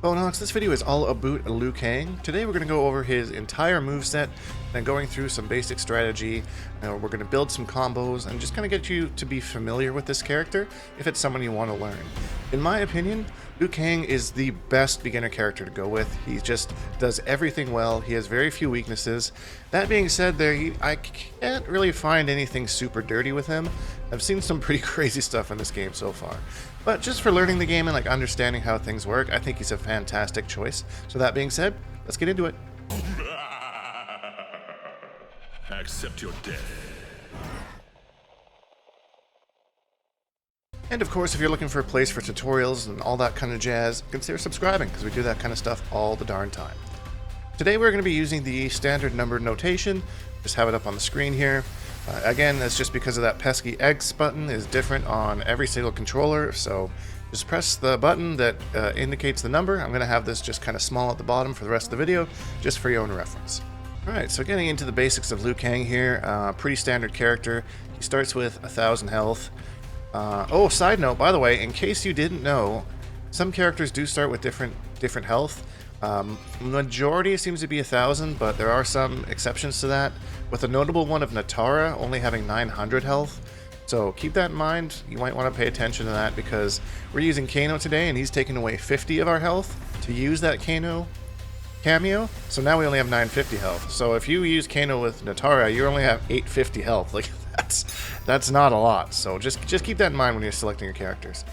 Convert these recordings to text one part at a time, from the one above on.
Bonox, this video is all about Liu Kang. Today we're going to go over his entire moveset and going through some basic strategy. We're going to build some combos and just kind of get you to be familiar with this character if it's someone you want to learn. In my opinion, Liu Kang is the best beginner character to go with. He just does everything well. He has very few weaknesses. That being said, I can't really find anything super dirty with him. I've seen some pretty crazy stuff in this game so far. But just for learning the game and like understanding how things work, I think he's a fantastic choice. So that being said, let's get into it. Accept your death. And of course, if you're looking for a place for tutorials and all that kind of jazz, consider subscribing because we do that kind of stuff all the darn time. Today we're going to be using the standard numbered notation. Just have it up on the screen here. Again, that's just because of that pesky X button is different on every single controller, so just press the button that indicates the number. I'm going to have this just kind of small at the bottom for the rest of the video, just for your own reference. Alright, so getting into the basics of Liu Kang here, pretty standard character. He starts with 1,000 health. Oh, side note, by the way, in case you didn't know, some characters do start with different health. Majority seems to be 1,000, but there are some exceptions to that, with a notable one of Natara only having 900 health. So keep that in mind. You might want to pay attention to that because we're using Kano today and he's taking away 50 of our health to use that Kameo. So now we only have 950 health. So if you use Kano with Natara, you only have 850 health. Like that's not a lot. So just keep that in mind when you're selecting your characters.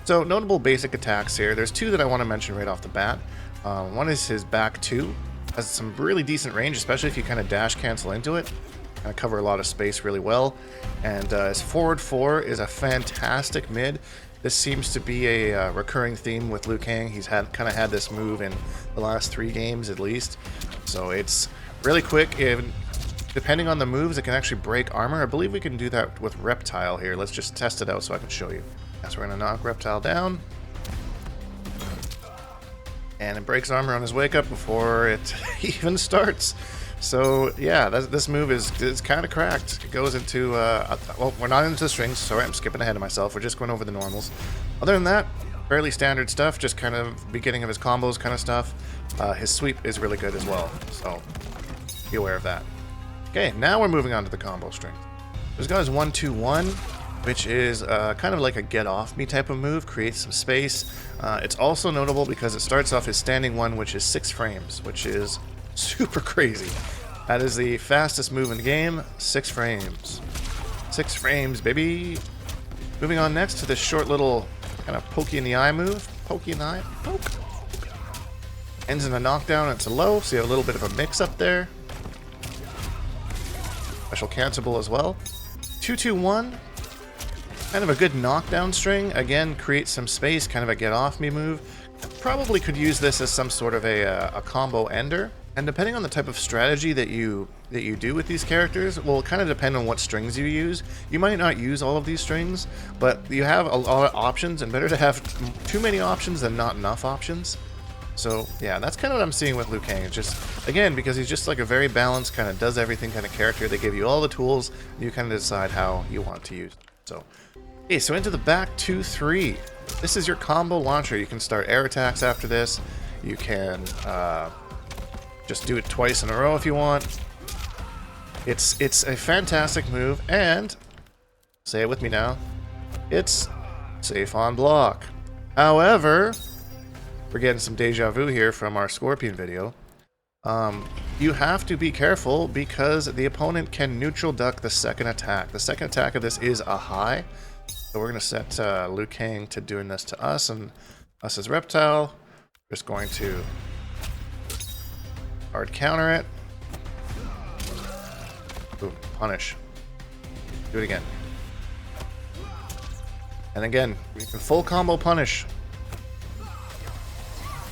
So notable basic attacks here. There's two that I want to mention right off the bat. One is his back 2. Has some really decent range, especially if you kind of dash cancel into it. Kind of cover a lot of space really well. And his forward 4 is a fantastic mid. This seems to be a recurring theme with Liu Kang. He's kind of had this move in the last 3 games at least. So it's really quick. Depending on the moves, it can actually break armor. I believe we can do that with Reptile here. Let's just test it out so I can show you. So we're going to knock Reptile down. And it breaks armor on his wake up before it even starts. So yeah, this move is kind of cracked. It goes into, well, we're not into the strings. Sorry, I'm skipping ahead of myself. We're just going over the normals. Other than that, fairly standard stuff, just kind of beginning of his combos kind of stuff. His sweep is really good as well, so be aware of that. Okay, now we're moving on to the combo string. There's got his 1-2-1. Which is kind of like a get off me type of move, creates some space. It's also notable because it starts off his standing 1, which is 6 frames, which is super crazy. That is the fastest move in the game, 6 frames. 6 frames, baby! Moving on next to this short little kind of pokey in the eye move. Pokey in the eye, poke. Ends in a knockdown, it's a low, so you have a little bit of a mix up there. Special cancelable as well. 2-2-1. Kind of a good knockdown string. Again, create some space, kind of a get off me move. Probably could use this as some sort of a combo ender. And depending on the type of strategy that you do with these characters, will kind of depend on what strings you use. You might not use all of these strings, but you have a lot of options, and better to have too many options than not enough options. So yeah, that's kind of what I'm seeing with Liu Kang. It's just, again, because he's just like a very balanced, kind of does everything kind of character. They give you all the tools, and you kind of decide how you want to use them. So, okay, so into the back 2-3. This is your combo launcher. You can start air attacks after this. You can just do it twice in a row if you want. It's a fantastic move, and say it with me now. It's safe on block. However, we're getting some deja vu here from our Scorpion video. You have to be careful because the opponent can neutral duck the second attack. The second attack of this is a high. So we're going to set Liu Kang to doing this to us, and us as Reptile. Just going to hard counter it. Ooh, punish. Do it again. And again, you can full combo punish.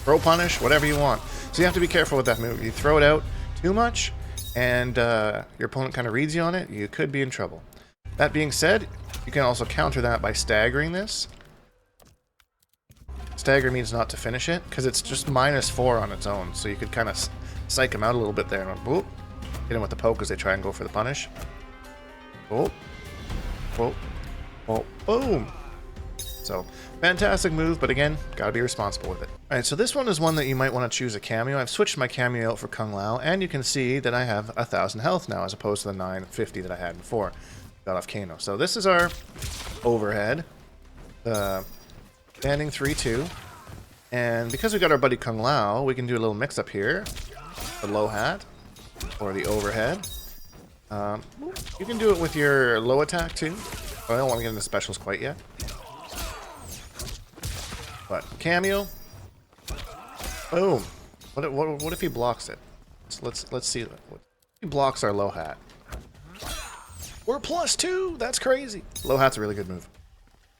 Throw punish, whatever you want. So you have to be careful with that move. You throw it out too much, and your opponent kind of reads you on it, you could be in trouble. That being said, you can also counter that by staggering this. Stagger means not to finish it, because it's just -4 on its own, so you could kind of psych him out a little bit there. And whoop, hit him with the poke as they try and go for the punish. Whoop, whoop, whoop, boom. So, fantastic move, but again, gotta be responsible with it. Alright, so this one is one that you might want to choose a Kameo. I've switched my Kameo out for Kung Lao, and you can see that I have 1,000 health now, as opposed to the 950 that I had before. Got off Kano. So this is our overhead. Standing 3-2. And because we got our buddy Kung Lao, we can do a little mix-up here. The low hat, or the overhead. You can do it with your low attack, too. I don't want to get into specials quite yet. But Kameo, boom. What if he blocks it? Let's see. He blocks our low hat. We're +2. That's crazy. Low hat's a really good move.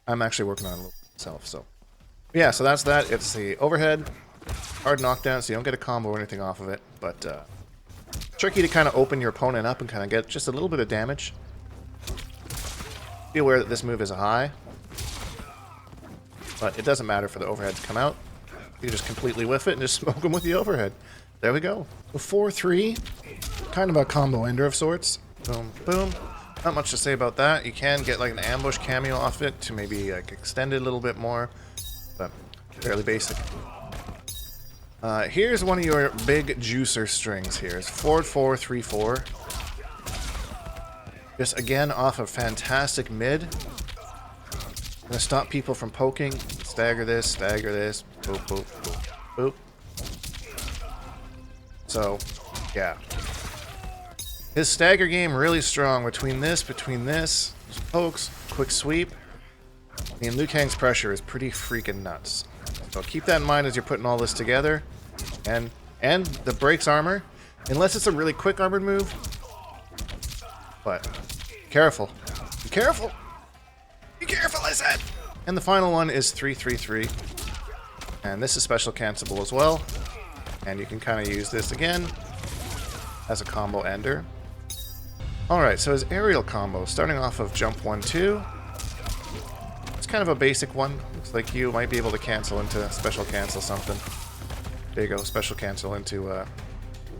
I'm actually working on it myself. So yeah, so that's that. It's the overhead, hard knockdown, so you don't get a combo or anything off of it. But tricky to kind of open your opponent up and kind of get just a little bit of damage. Be aware that this move is a high. But it doesn't matter for the overhead to come out. You just completely whiff it and just smoke them with the overhead. There we go. 4-3. Kind of a combo ender of sorts. Boom, boom. Not much to say about that. You can get like an ambush Kameo off it to maybe like extend it a little bit more. But fairly basic. Here's one of your big juicer strings here. It's 4-4-3-4. Just again off a fantastic mid. Gonna stop people from poking. Stagger this, boop, boop, boop, boop. So, yeah. His stagger game really strong between this, just pokes, quick sweep. I mean, Liu Kang's pressure is pretty freaking nuts. So keep that in mind as you're putting all this together. And the breaks armor, unless it's a really quick armored move. But, careful. Be careful! Be careful, I said! And the final one is 3-3-3. And this is special cancelable as well. And you can kind of use this again as a combo ender. Alright, so his aerial combo, starting off of jump 1-2. It's kind of a basic one. Looks like you might be able to cancel into special cancel something. There you go, special cancel into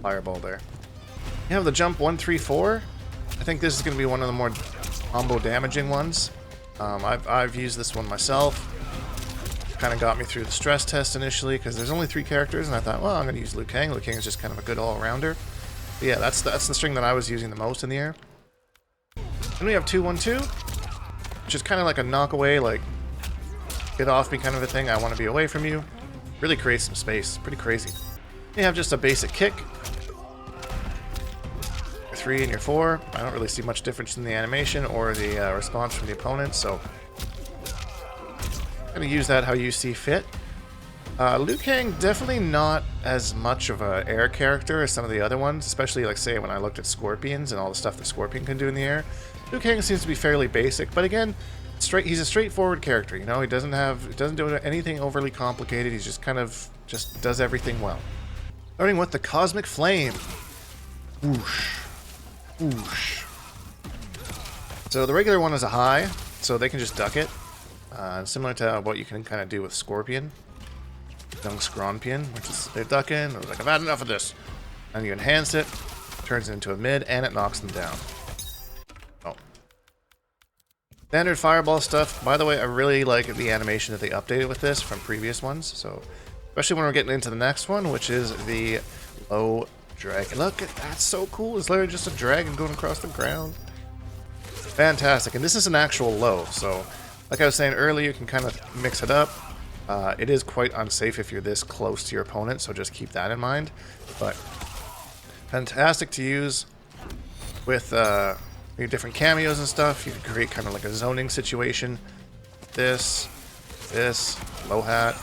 fireball there. You have the jump 1-3-4. I think this is going to be one of the more combo damaging ones. I've used this one myself. Kind of got me through the stress test initially because there's only 3 characters, and I thought, well, I'm going to use Liu Kang. Liu Kang is just kind of a good all-rounder. But yeah, that's the string that I was using the most in the air. Then we have 2-1-2, which is kind of like a knock away, like get off me kind of a thing. I want to be away from you. Really creates some space. Pretty crazy. You have just a basic kick. Your 3 and your 4. I don't really see much difference in the animation or the response from the opponent, so I'm going to use that how you see fit. Liu Kang, definitely not as much of an air character as some of the other ones, especially like say when I looked at Scorpions and all the stuff that Scorpion can do in the air. Liu Kang seems to be fairly basic, but again, he's a straightforward character, you know, he doesn't do anything overly complicated, he's just kind of does everything well. Starting with the Cosmic Flame. Whoosh. Whoosh. So the regular one is a high, so they can just duck it. Similar to what you can kind of do with Scorpion. Young Scrompion, which is they duck in, like, I've had enough of this. And you enhance it, turns it into a mid, and it knocks them down. Oh. Standard fireball stuff. By the way, I really like the animation that they updated with this from previous ones. So, especially when we're getting into the next one, which is the low dragon. Look, that's so cool. It's literally just a dragon going across the ground. Fantastic. And this is an actual low, so like I was saying earlier, you can kind of mix it up. It is quite unsafe if you're this close to your opponent, so just keep that in mind. But fantastic to use with your different cameos and stuff. You can create kind of like a zoning situation. This, low hat.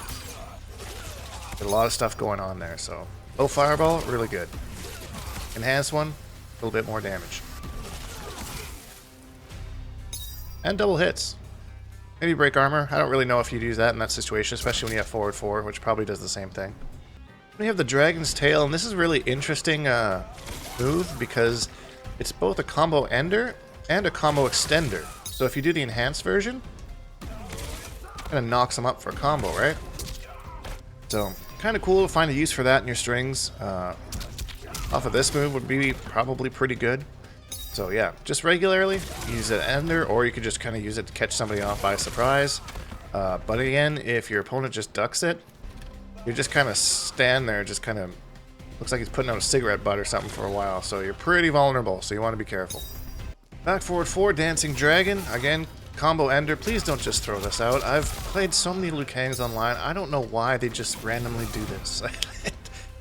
Got a lot of stuff going on there, so low fireball, really good. Enhanced one, a little bit more damage. And double hits. Maybe break armor. I don't really know if you'd use that in that situation, especially when you have forward 4, which probably does the same thing. We have the Dragon's Tail, and this is a really interesting move because it's both a combo ender and a combo extender. So if you do the enhanced version, it kind of knocks them up for a combo, right? So kind of cool to find a use for that in your strings. Off of this move would be probably pretty good. So yeah, just regularly use an ender, or you could just kind of use it to catch somebody off by surprise. But again, if your opponent just ducks it, you just kind of stand there, just kind of looks like he's putting out a cigarette butt or something for a while. So you're pretty vulnerable, so you want to be careful. Back forward 4, Dancing Dragon. Again, combo ender. Please don't just throw this out. I've played so many Liu Kangs online. I don't know why they just randomly do this.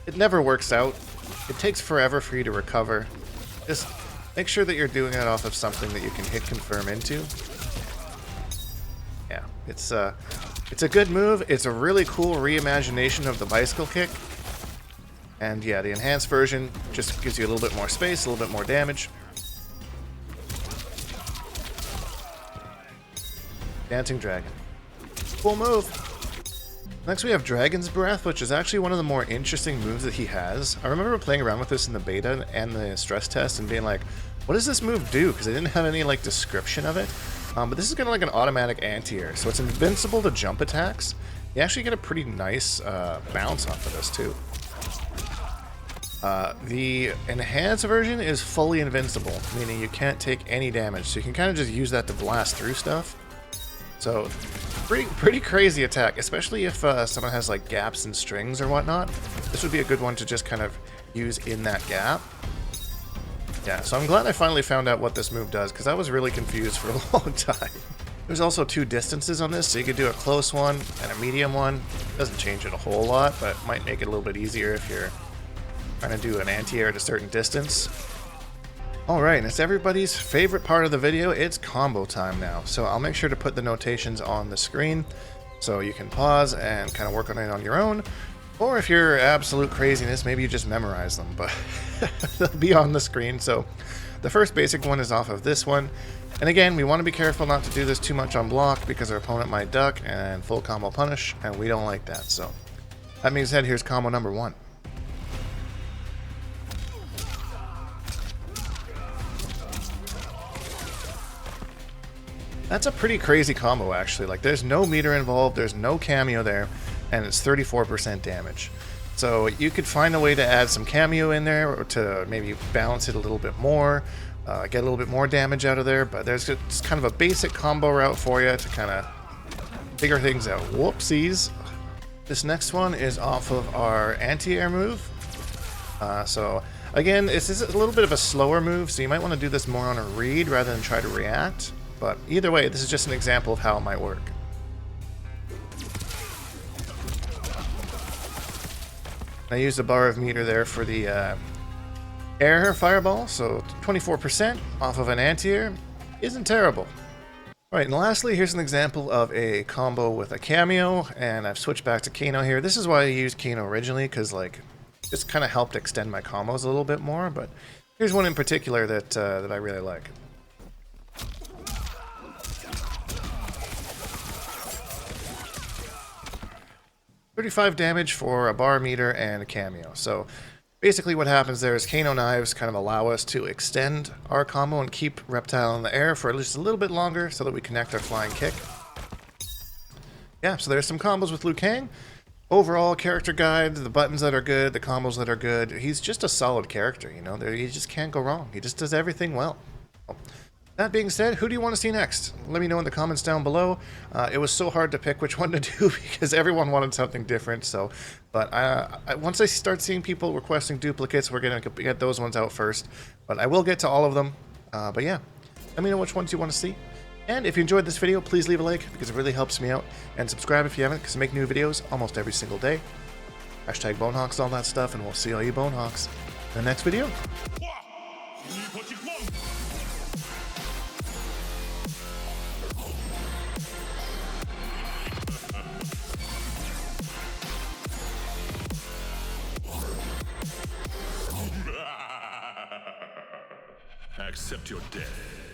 It never works out. It takes forever for you to recover. Just make sure that you're doing it off of something that you can hit confirm into. Yeah, it's a good move. It's a really cool reimagination of the bicycle kick. And yeah, the enhanced version just gives you a little bit more space, a little bit more damage. Dancing Dragon. Cool move. Next we have Dragon's Breath, which is actually one of the more interesting moves that he has. I remember playing around with this in the beta and the stress test and being like, what does this move do? Because I didn't have any like description of it. But this is kind of like an automatic anti-air, so it's invincible to jump attacks. You actually get a pretty nice bounce off of this too. The enhanced version is fully invincible, meaning you can't take any damage, so you can kind of just use that to blast through stuff. So, pretty crazy attack, especially if someone has like gaps and strings or whatnot. This would be a good one to just kind of use in that gap. Yeah, so I'm glad I finally found out what this move does, because I was really confused for a long time. There's also 2 distances on this, so you could do a close one and a medium one. Doesn't change it a whole lot, but might make it a little bit easier if you're trying to do an anti-air at a certain distance. Alright, and it's everybody's favorite part of the video. It's combo time now. So I'll make sure to put the notations on the screen so you can pause and kind of work on it on your own. Or if you're absolute craziness, maybe you just memorize them, but they'll be on the screen. So the first basic one is off of this one. And again, we want to be careful not to do this too much on block because our opponent might duck and full combo punish, and we don't like that. So that being said, here's combo number 1. That's a pretty crazy combo, actually. Like, there's no meter involved, there's no Kameo there, and it's 34% damage. So you could find a way to add some Kameo in there, or to maybe balance it a little bit more, get a little bit more damage out of there, but there's just kind of a basic combo route for you to kind of figure things out. Whoopsies. This next one is off of our anti-air move. So again, this is a little bit of a slower move, so you might want to do this more on a read rather than try to react. But either way, this is just an example of how it might work. I used a bar of meter there for the air fireball, so 24% off of an anti-air isn't terrible. Alright, and lastly, here's an example of a combo with a Kameo, and I've switched back to Kano here. This is why I used Kano originally, because like, this kind of helped extend my combos a little bit more, but here's one in particular that, that I really like. 35 damage for a bar meter and a Kameo. So basically what happens there is Kano knives kind of allow us to extend our combo and keep Reptile in the air for at least a little bit longer so that we connect our flying kick. Yeah, so there's some combos with Liu Kang. Overall character guide, the buttons that are good, the combos that are good. He's just a solid character, you know. You just can't go wrong. He just does everything well. That being said, who do you want to see next? Let me know in the comments down below. It was so hard to pick which one to do because everyone wanted something different. So, but once I start seeing people requesting duplicates, we're gonna get those ones out first. But I will get to all of them. But yeah, let me know which ones you want to see. And if you enjoyed this video, please leave a like because it really helps me out. And subscribe if you haven't, because I make new videos almost every single day. Hashtag Bonehawks, all that stuff, and we'll see all you Bonehawks in the next video. Accept your death.